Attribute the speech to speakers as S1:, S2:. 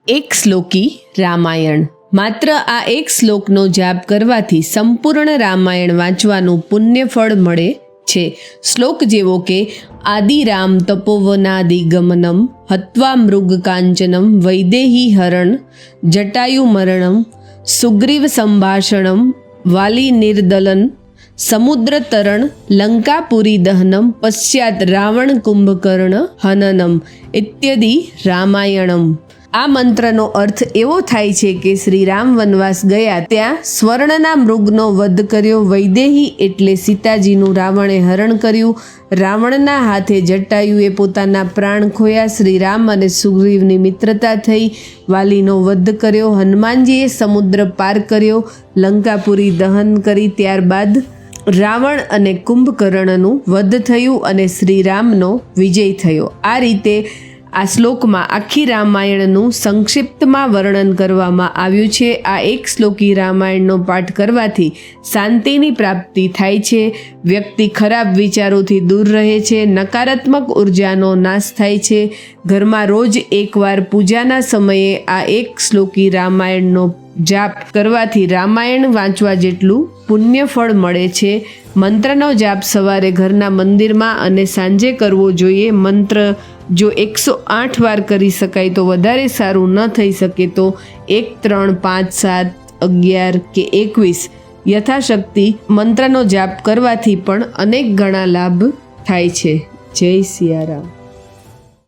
S1: એક શ્લોકી રામાયણ. માત્ર આ એક શ્લોકનો જાપ કરવાથી સંપૂર્ણ રામાયણ વાંચવાનું પુણ્ય ફળ મળે છે. શ્લોક જેવો કે આદિરામ તપોવનાદિગમનમ હત્વા મૃગકાંચનમ વૈદેહી હરણ જટાયુમરણમ સુગ્રીવ સંભાષણમ વાલી નિર્દલન સમુદ્ર તરણ લંકાપુરી દહનમ પશ્ચાત રાવણ કુંભકર્ણ હનનમ ઇત્યાદિ રામાયણમ. આ મંત્રનો અર્થ એવો થાય છે કે શ્રી રામ વનવાસ ગયા ત્યાં સ્વર્ણના મૃગનો વધ કર્યો. વૈદેહી એટલે સીતાજીનું રાવણે હરણ કર્યું. રાવણના હાથે જટાયુએ પોતાના પ્રાણ ખોયા. શ્રી રામ અને સુગ્રીવની મિત્રતા થઈ. વાલીનો વધ કર્યો. હનુમાનજીએ સમુદ્ર પાર કર્યો. લંકાપુરી દહન કરી. ત્યારબાદ રાવણ અને કુંભકર્ણનું વધ થયું અને શ્રી રામનો વિજય થયો. આ રીતે આ શ્લોકમાં આખી રામાયણનું સંક્ષિપ્તમાં વર્ણન કરવામાં આવ્યું છે. આ એક શ્લોકી રામાયણનો પાઠ કરવાથી શાંતિની પ્રાપ્તિ થાય છે. વ્યક્તિ ખરાબ વિચારોથી દૂર રહે છે. નકારાત્મક ઉર્જાનો નાશ થાય છે. ઘરમાં રોજ એકવાર પૂજાના સમયે આ એક શ્લોકી રામાયણનો જાપ કરવાથી રામાયણ વાંચવા જેટલું પુણ્ય ફળ મળે છે. મંત્રનો જાપ સવારે ઘરના મંદિરમાં અને સાંજે કરવો જોઈએ. મંત્ર જો 108 વાર કરી શકાય તો વધારે સારું, ન થઈ શકે તો 1, 3, 5, 7, 11 કે 21 યથાશક્તિ મંત્રનો જાપ કરવાથી પણ અનેક ગણા લાભ થાય છે. જય સિયારામ.